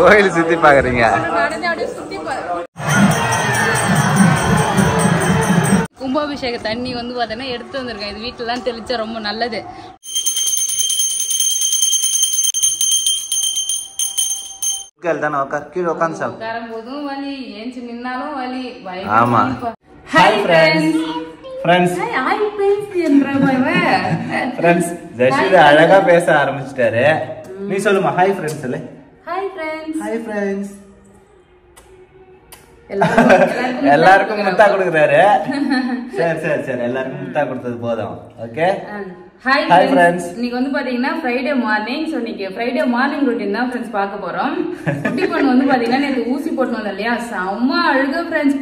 கோயில் சுத்தி பாக்குறீங்க. கும்பாபிஷேக தண்ணி வந்து பார்த்தீங்கன்னா எடுத்து வந்திருக்கேன். இது வீட்டிலலாம் தெளிச்சா ரொம்ப நல்லது. உட்காரும்போதும் வலி, ஏஞ்சி நின்னாலும் வலி. ஆமா. Hi friends. Friends hi friends என்றவங்க ஃப்ரெண்ட்ஸ் ஜெஷிதா அழகா பேச ஆரம்பிச்சிட்டாரு. நீ சொல்லுமா ஹாய் ஃப்ரெண்ட்ஸ் சொல்லு. Hi friends. Hi friends. எல்லாருக்கும் முத்தா கொடுக்குறாரு. சரி சரி சரி, எல்லாருக்கும் முத்தா கொடுத்தது போதும். ஓகே. Hi friends. இன்னைக்கு வந்து பாத்தீங்கன்னா ஃப்ரைடே மார்னிங். ஸோ இன்னைக்கு ஃப்ரைடே மார்னிங் ரொட்டீன் தான் ஃப்ரெண்ட்ஸ் பார்க்க போறோம். குட்டி பொண்ணு வந்து பாத்தீங்கன்னா நேற்று ஊசி போட்டு வந்தோம் இல்லையா, செம்ம அழுக ஃப்ரெண்ட்ஸ்.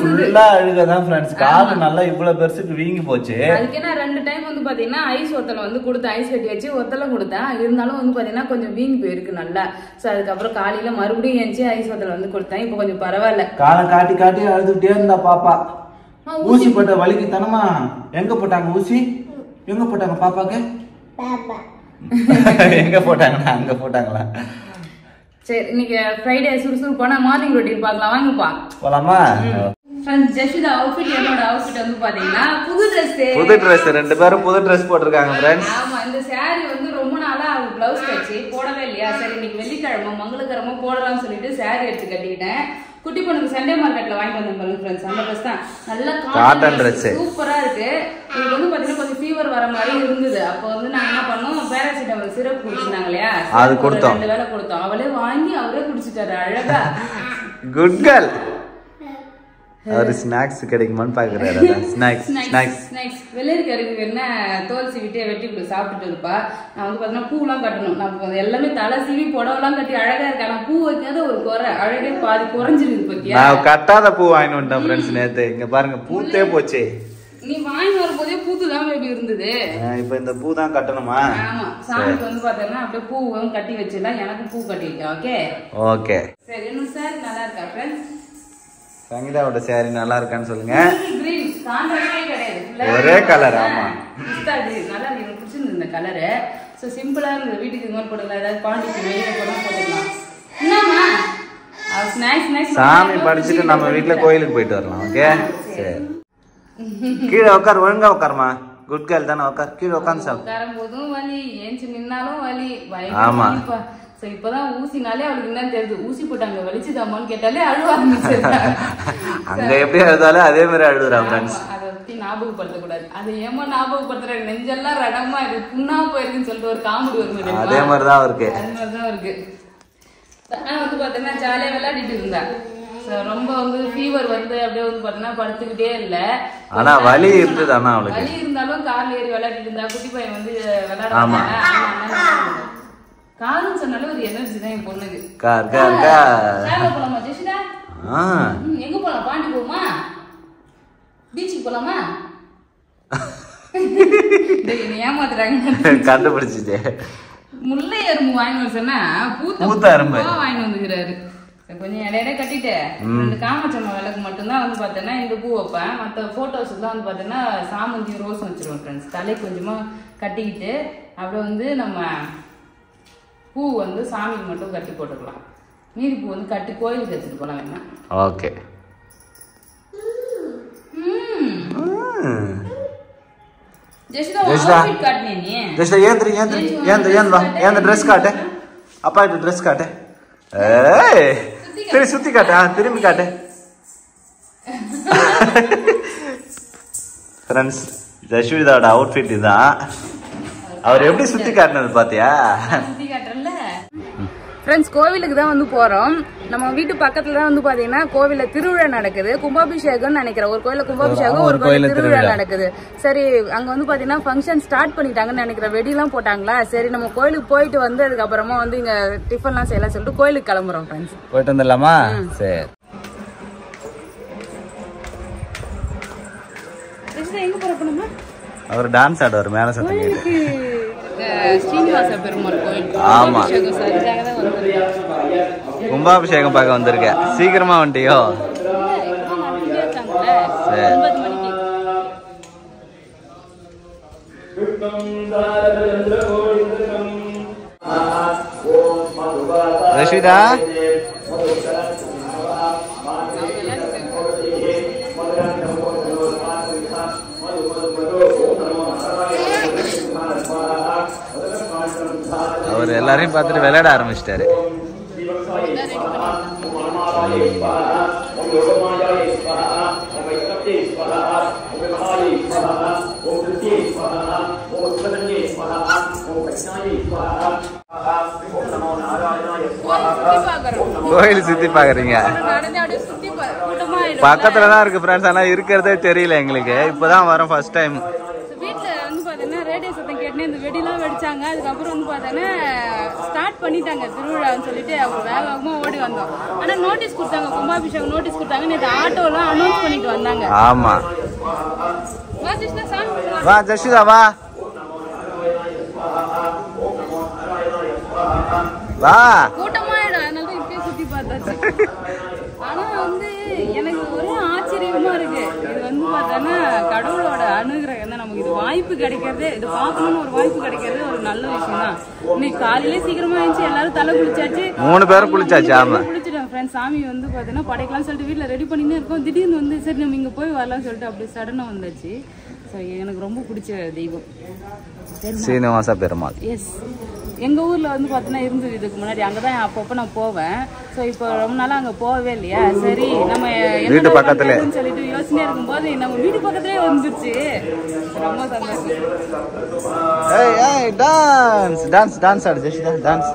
ஃபுல்லா அழுகதான் ஃப்ரெண்ட்ஸ். கால் நல்லா இவ்வளவு பெருசுக்கு வீங்கி போச்சு. அதுக்கு நான் 2 டைம் வந்து பாத்தீங்கன்னா ஐஸ் ஒத்தலை வந்து கொடுத்தேன், ஐஸ் கட்டி வச்சு ஒத்தலை கொடுத்தேன். இருந்தாலும் வந்து பாத்தீங்கன்னா கொஞ்சம் வீங்கி போயிருக்கு நல்லா. ஸோ அதுக்கப்புறம் காலையில மறுபடியும் ஏஞ்சி ஐஸ் ஒத்தலை வந்து கொடுத்தேன். இப்போ கொஞ்சம் பரவாயில்ல. காலை காட்டி காட்டி அழுதுகிட்டே இருந்தா பாப்பா. ஊசி போட்ட வலிக்கு தனமா. எங்க போட்டாங்க ஊசி? எங்க போட்டாங்க பாப்பாக்கு? எங்க போட்டாங்கன்னா அங்க போட்டாங்களா? சரி, இன்னைக்கு ஃப்ரைடே சுறுசுறுப்பான மார்னிங் ரொட்டீன் பார்க்கலாம். வாங்கப்பா போலாமா? ஃப்ரெண்ட்ஸ் ஜெஷிதா அவுட்ஃபிட், என்னோட அவுட்ஃபிட் வந்து பாத்தீங்கன்னா புது Dress. 2 பேரும் புது Dress போட்டிருக்காங்க ஃப்ரெண்ட்ஸ். ஆமா, இந்த saree வந்து ரொம்ப நாளா அவங்க ப்ளவுஸ் தச்சு போடவே இல்லையா. சரி இன்னைக்கு வெள்ளிக்கிழமை மங்களகரமா போடலாம்னு சொல்லிட்டு saree எடுத்து கட்டிக்கிட்டேன். குட்டி பொண்ணுக்கு சண்டே மார்க்கெட்ல வாங்கிட்டு வந்தேன் பாருங்க ஃப்ரெண்ட்ஸ். அந்த ட்ரெஸ் தான் நல்ல காட்டன் Dress, சூப்பரா இருக்கு. இது வந்து பாத்தீங்கன்னா கொஞ்சம் ஃபீவர் வர மாதிரி இருந்தது. அப்போ வந்து நாங்க என்ன பண்ணோம், பேராசிட்டமால் சிரப் குடிச்சிருந்தாங்க இல்லையா, அது கொடுத்தோம். 2 வேளை கொடுத்தோம். அவளே வாங்கி அவரே குடிச்சிட்டாரு அழகா. Good girl. ஒரு ஸ்நாக்ஸ் கிடைக்குமான்னு பாக்குறாரு. ஸ்நாக்ஸ் வெள்ளரிக்கருக்கு என்ன தோல் சீவிட்டே வெட்டி கொடு சாப்பிட்டுட்டு இருப்பா. நான் வந்து பாத்தீங்கன்னா பூலாம் கட்டணும். நான் எல்லாமே தலை சீவி புடவெல்லாம் கட்டி அழகா இருக்கா. நான் பூ வைக்காத ஒரு குறை அழகே பாதி குறைஞ்சிருக்கு பத்தியா. நான் கட்டாத பூ வாங்கிட்டு வந்துட்டேன் ஃப்ரெண்ட்ஸ் நேத்து. இங்க பாருங்க பூத்தே போச்சு. நீ வாங்கி வரும்போதே பூத்துதான் பேபி இருந்தது. இப்ப இந்த பூ தான் கட்டணுமா? ஆமா, சாமிக்கு வந்து பாத்தீங்கன்னா அப்படியே பூவும் கட்டி வச்சிடலாம். எனக்கும் பூ கட்டி வைக்க. Okay okay. சரி, என்ன சார் நல்லா இருக்கா ஃப்ரெண்ட்ஸ்? சங்கீதாவோட சாரி நல்லா இருக்கான்னு சொல்லுங்க. கிடையாது, ஒரே கலர். ஆமா, நல்லா எனக்கு பிடிச்சிருந்தது இந்த கலரு. ஸோ சிம்பிளா இருந்தது. வீட்டுக்கு இது மாதிரி போட்டுக்கலாம், ஏதாவது பாண்டிக்கு வெளியில போனா போட்டுக்கலாம். என்னம்மா ஸ்நாக்ஸ் சாமி படிச்சுட்டு நம்ம வீட்டுல கோயிலுக்கு போயிட்டு வரலாம். ஓகே சரி. கீழே உட்கார், ஒழுங்கா உட்காருமா. குட் கேர்ள் தானே, உட்கார். கீழே உட்காந்து சாப்பிடு. உட்காரும் போதும் வலி, ஏஞ்சி நின்னாலும் வலி. ஆமா. சோ இப்பதான் ஊசினாலே அவளுக்கு என்ன தெரியுது, ஊசி போட்டாங்க வலிச்சுதாமான்னு கேட்டாலே அழுவ ஆரம்பிச்சிருக்கா. அங்க எப்படி அழுதாலும் அதே மாதிரி அழுதுறா ஃப்ரெண்ட்ஸ். அதை பத்தி ஞாபகப்படுத்த கூடாது. அதை ஏமா ஞாபகப்படுத்துற, நெஞ்செல்லாம் ரணமா இது புண்ணா போயிருக்குன்னு சொல்லிட்டு ஒரு காமெடி வருது. அதே மாதிரிதான் இருக்கு. அது மாதிரிதான் இருக்கு. ஆனா வந்து பாத்தீங்கன்னா ஜாலியா விளையாடிட்டு இருந்தா. ரொம்ப வந்து ஃபீவர் வந்து அப்படியே வந்து பாத்தீங்கன்னா படுத்துக்கிட்டே இல்ல. ஆனா வலி இருந்தது. ஆனா அவளுக்கு வலி இருந்தாலும் கார்ல ஏறி விளையாடிட்டு இருந்தா. குட்டி பையன் வந்து விளையாட காருன்னு சொன்னாலே ஒரு எனர்ஜி தான் என் பொண்ணுக்கு. போலாமா ஜெஷிதா? எங்க போலாம்? பாண்டி போமா? பீச்சுக்கு போலாமா? ஏமாத்துறாங்க. கண்டுபிடிச்சிட்டே. முல்லை எறும்பு வாங்கி சொன்னா பூத்த எறும்பு வாங்கி வந்துக்கிறாரு. கொஞ்சம் இடையிட கட்டிட்டு 2 காமச்சம்மா விளக்கு மட்டும்தான் வந்து பாத்தீங்கன்னா இந்த பூ வைப்பேன். மற்ற போட்டோஸ்லாம் வந்து பாத்தீங்கன்னா சாமந்தி ரோஸ் வச்சிருவோம் ஃப்ரெண்ட்ஸ். தலை கொஞ்சமா கட்டிக்கிட்டு அப்படியே வந்து நம்ம பூ வந்து சாமிக்கு மட்டும் கட்டி போட்டுக்கலாம். மீதி பூ வந்து கட்டி கோயிலுக்கு எடுத்துட்டு போலாம் வேணா. ஓகே. ஜெஷிதா அவுட்ஃபிட் காட்னே நீ. ஜெஷிதா ஏந்திரி Dress காட்டு. அப்பா கிட்ட Dress காட்டு. ஏய் சரி, சுத்தி காட்டு. திரும்பி காட்டு. ஃப்ரெண்ட்ஸ் ஜெஷிதாவோட அவுட்ஃபிட் இதுதான். அவர் எப்படி சுத்தி காட்டினது பாத்தியா? சுத்தி காட்டுறல ஃப்ரெண்ட்ஸ். கோவிலுக்கு தான் வந்து போறோம். நம்ம வீட்டு பக்கத்துல தான் வந்து பாத்தீங்கன்னா கோவில்ல திருவிழா நடக்குது. கும்பாபிஷேகம் நினைக்கிறேன். ஒரு கோயில கும்பாபிஷேகம், ஒரு கோயில திருவிழா நடக்குது. சரி, அங்க வந்து பாத்தீங்கன்னா ஃபங்க்ஷன் ஸ்டார்ட் பண்ணிட்டாங்கன்னு நினைக்கிறேன். வெடிலாம் போட்டாங்களா. சரி நம்ம கோயிலுக்கு போயிட்டு வந்து அதுக்கப்புறமா வந்து இங்க டிஃபன்லாம் செய்யலாம் சொல்லிட்டு கோயிலுக்கு கிளம்புறோம் ஃப்ரெண்ட்ஸ். போயிட்டு வந்துடலாமா? சரி. எங்க போறோம்? அவர் டான்ஸ் ஆடுவார் மேல சத்தம் கேட்டு. ஸ்ரீனிவாச பெருமாள் கோயில். ஆமா, கும்பாபிஷேகம் பார்க்க வந்திருக்கேன். சீக்கிரமா வந்துட்டியோ? ரஷிதா அவர் எல்லாரையும் பார்த்துட்டு விளையாட ஆரம்பிச்சிட்டாரு. கோயில் சுத்தி பாக்குறீங்க? பக்கத்துலதான் இருக்கு ஃப்ரெண்ட்ஸ், ஆனா இருக்கிறதே தெரியல எங்களுக்கு. இப்பதான் வரோம் ஃபர்ஸ்ட் டைம். வீட்டுல வந்து பாத்தீங்கன்னா ரேடியோ சத்தம் கேட்டுன்னு இந்த வெடிலாம் வெடிச்சாங்க. அதுக்கப்புறம் வந்து பாத்தீங்கன்னா ஸ்டார்ட் பண்ணிட்டாங்க திருவிழான்னு சொல்லிட்டு அவங்க வேகமா ஓடி வந்தோம். ஆனா நோட்டீஸ் கொடுத்தாங்க, கும்பாபிஷேகம் நோட்டீஸ் கொடுத்தாங்க. நேற்று ஆட்டோலாம் அனௌன்ஸ் பண்ணிட்டு வந்தாங்க. ஆமா வா ஜஷிதா வா வா. கூட்டமாயிடும், அதனால இப்பயே சுத்தி பார்த்தாச்சு. ஆனா வந்து எனக்கு ஒரே ஆச்சரியமா இருக்கு. இது வந்து பார்த்தோன்னா கடவுளோட அனுகிரகம் தான். நமக்கு இது வாய்ப்பு கிடைக்கிறது, இது பார்க்கணும்னு ஒரு வாய்ப்பு கிடைக்கிறது ஒரு நல்ல விஷயம் தான். இன்னைக்கு காலையிலே சீக்கிரமா இருந்துச்சு, எல்லாரும் தலை குளிச்சாச்சு. 3 பேரும் குளிச்சாச்சு. ஆமா குளிச்சுட்டோம் ஃப்ரெண்ட்ஸ். சாமி வந்து பார்த்தீங்கன்னா படைக்கலாம்னு சொல்லிட்டு வீட்டில் ரெடி பண்ணினே இருக்கோம். திடீர்னு வந்து சரி நம்ம இங்கே போய் வரலாம்னு சொல்லிட்டு அப்படி சடனாக வந்தாச்சு. ஸோ எனக்கு ரொம்ப பிடிச்ச தெய்வம் சீனிவாச பெருமாள். எஸ், எங்கள் ஊரில் வந்து பார்த்தீங்கன்னா இருந்தது இதுக்கு முன்னாடி. அங்கே தான் அப்பப்போ நான் போவேன். ஸோ இப்போ ரொம்ப நாளாக அங்கே போகவே இல்லையா. சரி நம்ம வீட்டு பக்கத்துல சொல்லிட்டு யோசனையாக இருக்கும்போது நம்ம வீட்டு பக்கத்துலேயே வந்துருச்சு. ரொம்ப சந்தோஷம். டான்ஸ் டான்ஸ் டான்ஸ் ஆடு ஜெஷிதா டான்ஸ்.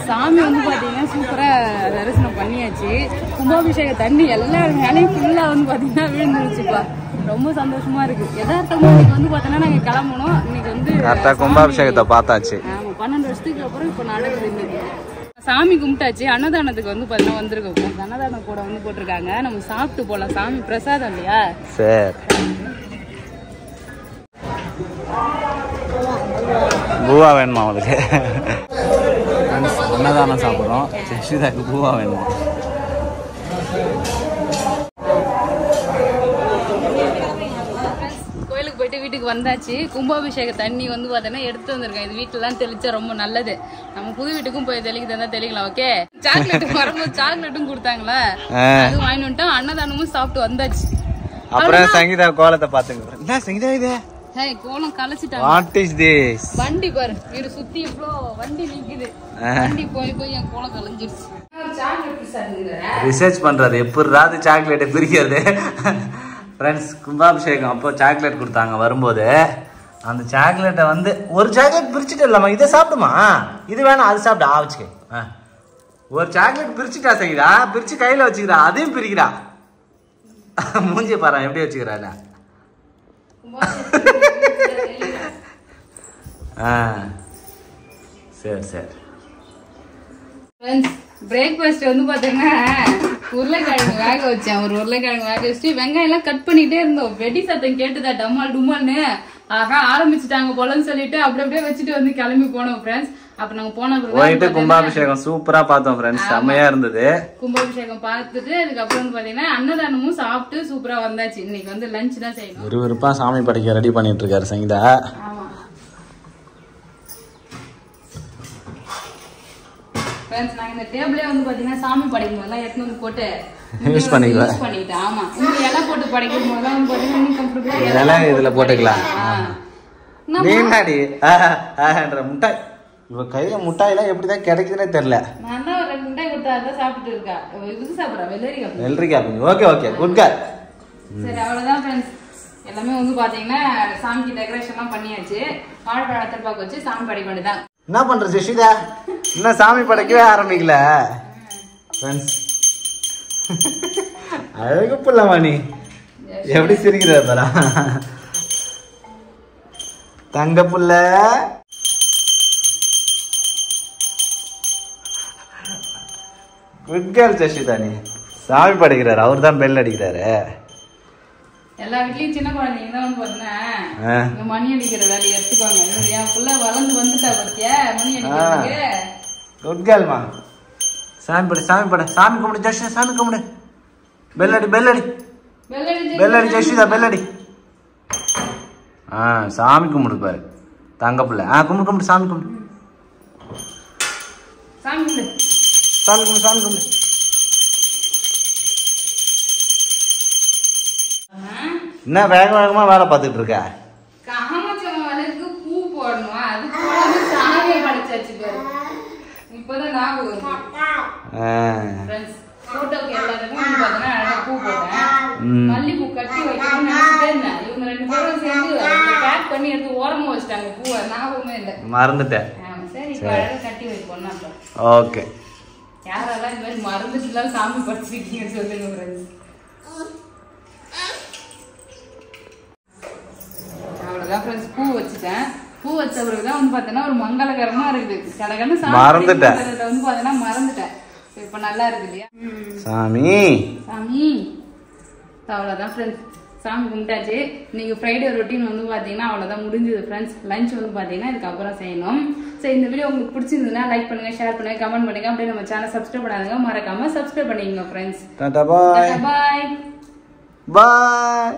சாமி வந்து பார்த்தீங்கன்னா சூப்பராக தரிசனம் பண்ணியாச்சு. கும்பாபிஷேக தண்ணி எல்லாரும் மேலேயும் ஃபுல்லாக வந்து பார்த்தீங்கன்னா விழுந்துருச்சுப்பா. ரொம்ப சந்தோஷமா இருக்கு. யதார்த்தமா இன்னைக்கு வந்து பார்த்தோன்னா நாங்கள் கிளம்பணும். இன்னைக்கு வந்து கும்பாபிஷேகத்தை பார்த்தாச்சு. ஆமாம், 12 வருஷத்துக்கு அப்புறம் இப்போ நடக்குது. இன்னைக்கு சாமி கும்பிட்டாச்சு. அன்னதானத்துக்கு வந்து பார்த்தீங்கன்னா வந்திருக்கோம். அன்னதானம் கூட வந்து போட்டிருக்காங்க. நம்ம சாப்பிட்டு போகலாம். சாமி பிரசாதம் இல்லையா. சரி, பூவா வேணுமா அவளுக்கு? அன்னதானம் சாப்பிட்றோம். ஜெஷிதாக்கு பூவா வேணுமா? கோயிலுக்கு போயிட்டு வீட்டுக்கு வந்தாச்சு. கும்பாபிஷேக தண்ணி வந்து பார்த்தோன்னா எடுத்து வந்திருக்கேன். இது வீட்டிலலாம் தெளிச்சா ரொம்ப நல்லது. நம்ம புது வீட்டுக்கும் போய் தெளிக்க தந்தா தெளிக்கலாம். ஓகே, சாக்லேட் வரும்போது சாக்லேட்டும் கொடுத்தாங்களா, அது வாங்கி வந்துட்டோம். அன்னதானமும் சாப்பிட்டு வந்தாச்சு. அப்புறம் சங்கீதா கோலத்தை பாத்துங்க. என்ன சங்கீதா இது? கோலம் கலைச்சிட்டாங்க. What is this? வண்டி பாரு, வீடு சுத்தி இவ்ளோ வண்டி நிக்குது. வண்டி போய் என் கோலம் கலைஞ்சிருச்சு. ரிசர்ச் பண்றாரு எப்படிராது சாக்லேட்டை பிரிக்கிறது. ஃப்ரெண்ட்ஸ், கும்பாபிஷேகம் அப்போ சாக்லேட் கொடுத்தாங்க வரும்போது. அந்த சாக்லேட்டை வந்து ஒரு சாக்லேட் பிரிச்சுட்டு இல்லாமா, இதை சாப்பிடுமா, இது வேணாம் அது சாப்பிட்டு வச்சுக்க. ஒரு சாக்லேட் பிரிச்சுட்டா சங்கீதா, பிரிச்சு கையில வச்சுக்கிறா, அதையும் பிரிக்கிறா. மூஞ்சி பாரு எப்படி வச்சுக்கிறாங்க. சரி சரி. பிரேக்ஃபாஸ்ட் வந்து பாத்தீங்கன்னா உருளைக்கிழங்கு வேக வச்சேன். ஒரு உருளைக்கிழங்கு வேக வச்சுட்டு வெங்காயம் எல்லாம் கட் பண்ணிட்டே இருந்தோம். வெடி சத்தம் கேட்டுதா டம்மால் டும்மால்னு. ஆகா ஆரம்பிச்சுட்டாங்க போலன்னு சொல்லிட்டு அப்படியே வச்சுட்டு வந்து கிளம்பி போனோம் ஃப்ரெண்ட்ஸ். அப்ப நாங்க போன போயிட்டு கும்பாபிஷேகம் சூப்பரா பார்த்தோம் ஃப்ரெண்ட்ஸ். செம்மையா இருந்தது. கும்பாபிஷேகம் பார்த்துட்டு அதுக்கப்புறம் வந்து பாத்தீங்கன்னா அன்னதானமும் சாப்பிட்டு சூப்பரா வந்தாச்சு. இன்னைக்கு வந்து லஞ்ச் தான் செய்யணும். விறுவிறுப்பா சாமி படைக்க ரெடி பண்ணிட்டு இருக்காரு சங்கீதா. ஃப்ரெண்ட்ஸ் நாங்க இந்த டேபிளே வந்து பாத்தீங்கன்னா சாமி படைக்கும் போதெல்லாம் எடுத்து வந்து போட்டு யூஸ் பண்ணிட்டேன். ஆமா இந்த இலை போட்டு படைக்கும் போதெல்லாம் வந்து பாத்தீங்கன்னா கம்ஃபர்டபுளா இதெல்லாம் இதுல போட்டுக்கலாம். நீனாடி முட்டாய் இவ கையில முட்டாயெல்லாம் எப்படிதான் கிடைக்குதுன்னே தெரியல. நான் தான் 2 முட்டாய் கொடுத்தா அதான் சாப்பிட்டு இருக்கா. இது சாப்பிடுறா வெள்ளரிக்காய். Okay okay good girl. சரி அவ்வளவுதான் ஃப்ரெண்ட்ஸ். எல்லாமே வந்து பாத்தீங்கன்னா சாமிக்கு டெக்கரேஷன்லாம் பண்ணியாச்சு. வாழைப்பழ திருப்பாக்கு வச்சு சாமி படைக்க வேண்டியதான். என்ன பண்ற ஜெஷிதா? இன்னும் சாமி படைக்கவே ஆரம்பிக்கல ஃப்ரெண்ட்ஸ். அழகு புள்ளமா நீ எப்படி சிரிக்கிற பாரா தங்க புள்ள. Good girl Jeshitha. நீ சாமி படைக்கிறாரு. அவர் தான் பெல் அடிக்கிறாரு. எல்லா வீட்லயும் சின்ன குழந்தைங்க தான் வந்து பாத்தீங்கன்னா மணி அடிக்கிற வேலையை எடுத்துக்கோங்க. என் புள்ள வளர்ந்து வந்துட்டா பத்தியா மணி அடிக்கிறதுக்கு. குட் கேர்ள்மா. சாமி படை சாமி படை. சாமி கும்பிடு ஜெஷிதா. சாமி கும்பிடு. பெல் அடி பெல் அடி பெல் அடி ஜெஷிதா பெல் அடி. சாமி கும்பிடு பாரு தங்க பிள்ளை. கும்பிடு கும்பிடு சாமி கும்பிடு. சாமி கும்பிடு சாமி கும்பிடு சாமி கும்பிடு. என்ன வேக வேகமா வேலை பார்த்துட்டு இருக்க? காமச்சம் வளர்க்கு பூ போடணும். அது போடாம சாமியை படைச்சாச்சு பாரு. இப்பதான் ஞாபகம் ஃப்ரெண்ட்ஸ். போட்டோக்கு எல்லாத்துக்கும் வந்து பாத்தீங்கன்னா அழகா பூ போட்டேன். மல்லிப்பூ கட்டி வைக்கணும்னு நினைச்சிட்டே இருந்தேன். இவங்க 2 பேரும் சேர்ந்து பேக் பண்ணி எடுத்து ஓரமா வச்சிட்டாங்க பூவை. ஞாபகமே இல்லை, மறந்துட்டேன். சரி இப்ப அழகா கட்டி வைப்போம். ஓகே. யாரெல்லாம் இந்த மாதிரி மறந்துட்டுலாம் சாமி படிச்சிருக்கீங்கன்னு சொல்லுங்க ஃப்ரெண்ட்ஸ். அவ்வளவுதான் ஃப்ரெண்ட்ஸ். பூ வச்சுட்டேன். பூ வச்ச பிறகுதான் வந்து பாத்தீங்கன்னா ஒரு மங்களகரமா இருக்குது. கடகன்னு சாமி மறந்துட்டேன் வந்து பாத்தீங்கன்னா மறந்துட்டேன். இப்ப நல்லா இருக்கு இல்லையா சாமி சாமி. அவ்வளவுதான் ஃப்ரெண்ட்ஸ். சாமி கும்பிட்டாச்சு. இன்னைக்கு ஃப்ரைடே ரொட்டீன் வந்து பாத்தீங்கன்னா அவ்வளவுதான் முடிஞ்சது ஃப்ரெண்ட்ஸ். லஞ்ச் வந்து பாத்தீங்கன்னா இதுக்கப்புறம் செய்யணும். சரி இந்த வீடியோ உங்களுக்கு பிடிச்சிருந்ததுன்னா லைக் பண்ணுங்க, ஷேர் பண்ணுங்க, கமெண்ட் பண்ணுங்க. அப்படியே நம்ம சேனல் சப்ஸ்கிரைப் பண்ணாதுங்க. மறக்காம சப்ஸ்கிரைப் பண்ணிக்கங்க ஃப்ரெண்ட்ஸ். டாடா பாய் பாய் பாய்.